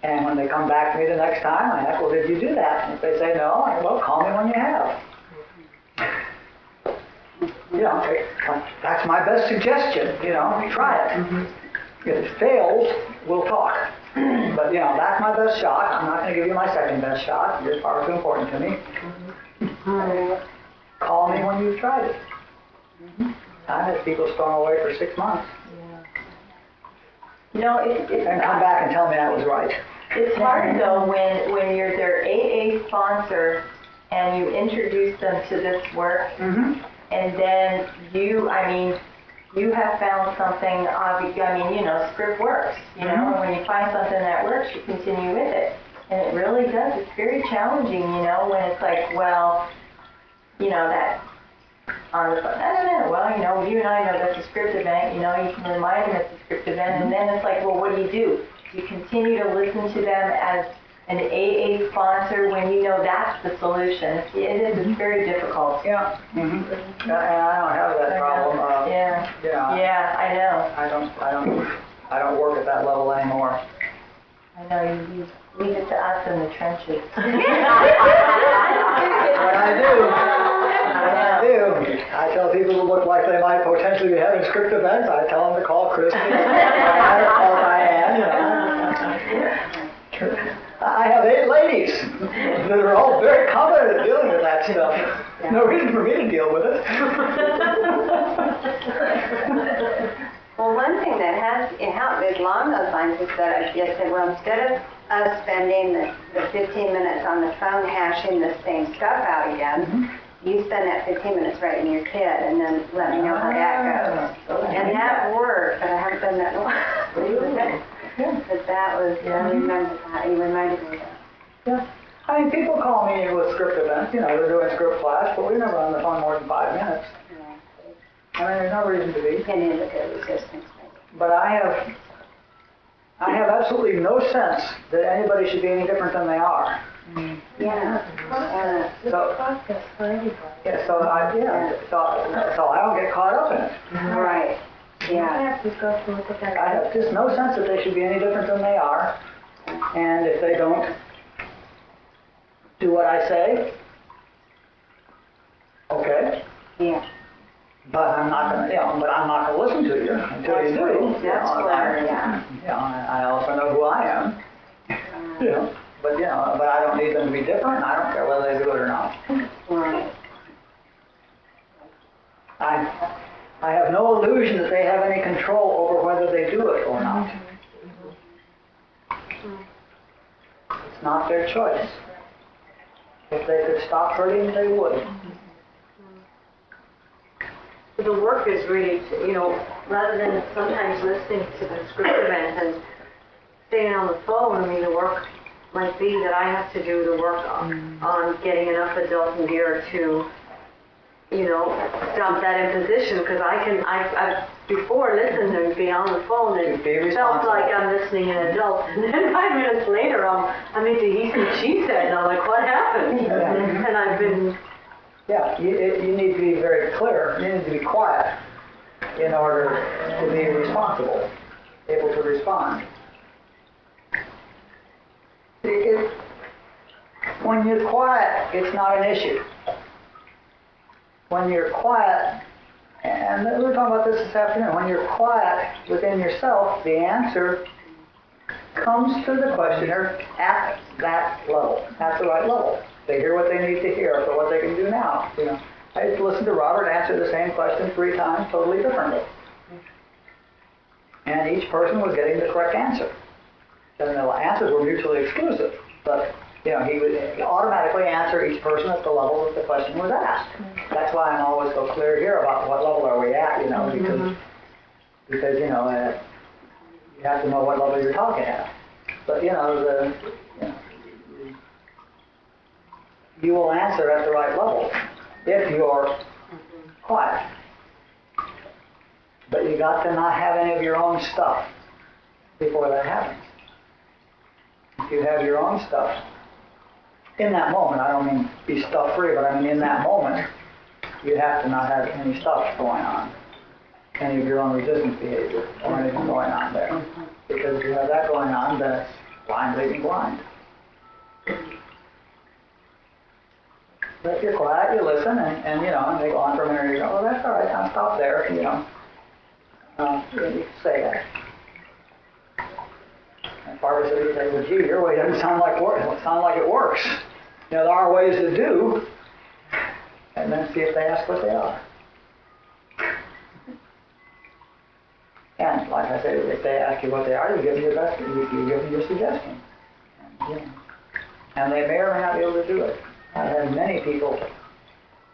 Speaker 1: And when they come back to me the next time, I ask, well, did you do that? And if they say no, well, call me when you have. That's my best suggestion, try it. If it fails, we'll talk. But, that's my best shot. I'm not going to give you my second best shot. You're far too important to me. Call me when you've tried it. I've had people storm away for 6 months.
Speaker 4: And
Speaker 1: come back and tell me I was right.
Speaker 4: It's hard, though, when you're their AA sponsor and you introduce them to this work, and then you have found something, script works, and when you find something that works, you continue with it. And it really does. It's very challenging, when it's like, well, that on the phone, no, well, you and I know that's a script event, you can remind them it's a script event, and then it's like, well, what do? You continue to listen to them as an AA sponsor when you know that's the solution. It's very difficult.
Speaker 1: Yeah. And I don't have that problem.
Speaker 4: Yeah, I know.
Speaker 1: I don't work at that level anymore.
Speaker 4: I know, you leave it to us in the trenches.
Speaker 1: What I do, I tell people who look like they might potentially be having script events, I tell them to call Christy, call Diane, I have 8 ladies that are all very competent at dealing with that stuff. No reason for me to deal with it.
Speaker 6: Well, Well, one thing that has helped along those lines is that I just said, well, instead of us spending the 15 minutes on the phone hashing the same stuff out again, you spend that 15 minutes writing your kid and then let me know how that goes. And that worked, but I haven't done that in a while. But that was, I remember that. You reminded me of that.
Speaker 1: Yeah. I mean, people call me with script events, they're doing script flash, but we never on the phone more than 5 minutes. I mean, there's no reason to be.
Speaker 6: Any of the good resistance.
Speaker 1: But I have absolutely no sense that anybody should be any different than they are.
Speaker 6: Yeah.
Speaker 1: So I don't get caught up in it.
Speaker 6: Right. Yeah.
Speaker 1: I have just no sense that they should be any different than they are. And if they don't do what I say, okay.
Speaker 6: Yeah.
Speaker 1: But I'm not gonna listen to you until you do.
Speaker 6: That's clear, yeah.
Speaker 1: I also know who I am. But I don't need them to be different. I don't care whether they do it or not.
Speaker 6: Right.
Speaker 1: I have no illusion that they have any control over whether they do it or not. It's not their choice. If they could stop hurting, they would.
Speaker 2: The work is really, rather than sometimes listening to the script event and staying on the phone, I mean, the work might be that I have to do the work on getting enough adult in gear to, stop that imposition, because I've before listened and be on the phone and felt like I'm listening in adult, and then 5 minutes later I'm into he said, she said, and I'm like, what happened? And I've been...
Speaker 1: Yeah, you need to be very clear. You need to be quiet in order to be responsible, able to respond. When you're quiet, it's not an issue. When you're quiet, and we were talking about this afternoon, when you're quiet within yourself, the answer comes to the questioner at that level, at the right level. They hear what they need to hear for what they can do now. I used to listen to Robert answer the same question 3 times totally differently. And each person was getting the correct answer. And the answers were mutually exclusive. But, he would automatically answer each person at the level that the question was asked. That's why I'm always so clear here about what level are we at, because you have to know what level you're talking at. But, you will answer at the right level if you're quiet. But you got to not have any of your own stuff before that happens. If you have your own stuff, in that moment, I don't mean be stuff free, but I mean in that moment, you have to not have any stuff going on, any of your own resistance behavior or anything going on there. Because if you have that going on, then it's blind leading blind. But if you're quiet, you listen, and they go on for a minute, and you go, well, that's all right, I'll stop there, you can say that. And Barbara said, you say, well, gee, your way doesn't sound like it works. There are ways to do, and then see if they ask what they are. And like I said, if they ask you what they are, you give them your best, you give them your suggestion. And they may or may not be able to do it. I've had many people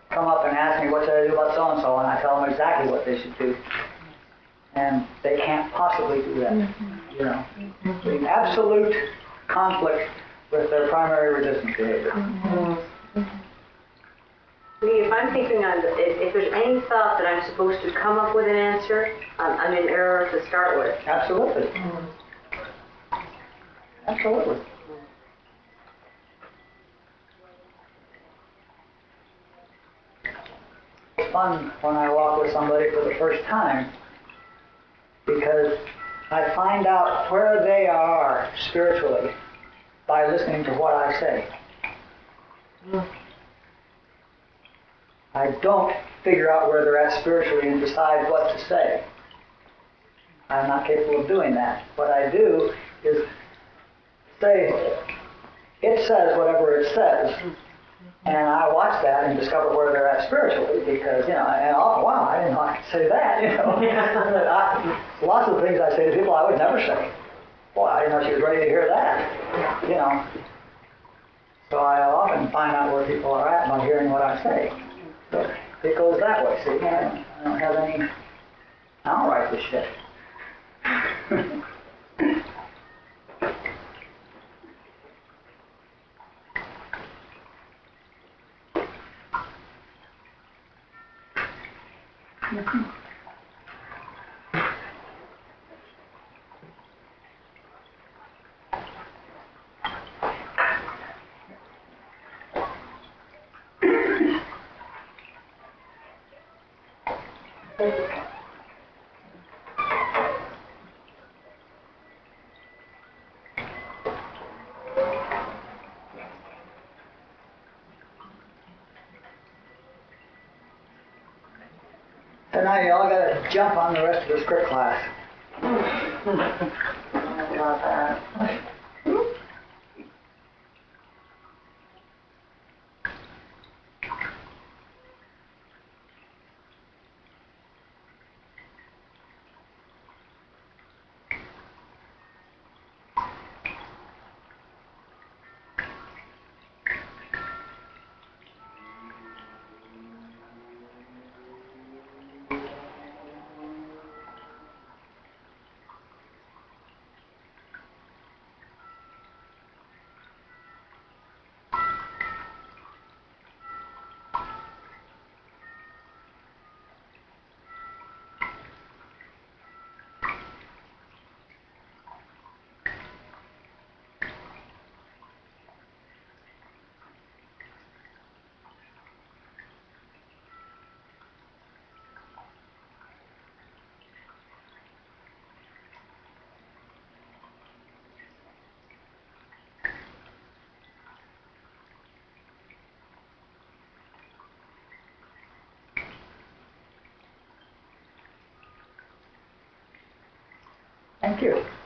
Speaker 1: come up and ask me what should I do about so-and-so, and I tell them exactly what they should do. And they can't possibly do that. In absolute conflict with their primary resistance behavior.
Speaker 2: If I'm thinking if there's any thought that I'm supposed to come up with an answer, I'm in error to start with.
Speaker 1: Absolutely. Absolutely. It's fun when I walk with somebody for the first time because I find out where they are spiritually by listening to what I say. I don't figure out where they're at spiritually and decide what to say. I'm not capable of doing that. What I do is say, it says whatever it says, And I watch that and discover where they're at spiritually because, you know, and oh, wow, I didn't know I could say that, you know. Lots of things I say to people I would never say. Boy, I didn't know she was ready to hear that, you know. So I often find out where people are at by hearing what I say. So it goes that way, see. I don't have any, I don't write this shit. So now you all got to jump on the rest of the script class.
Speaker 6: I love that.
Speaker 1: Thank you.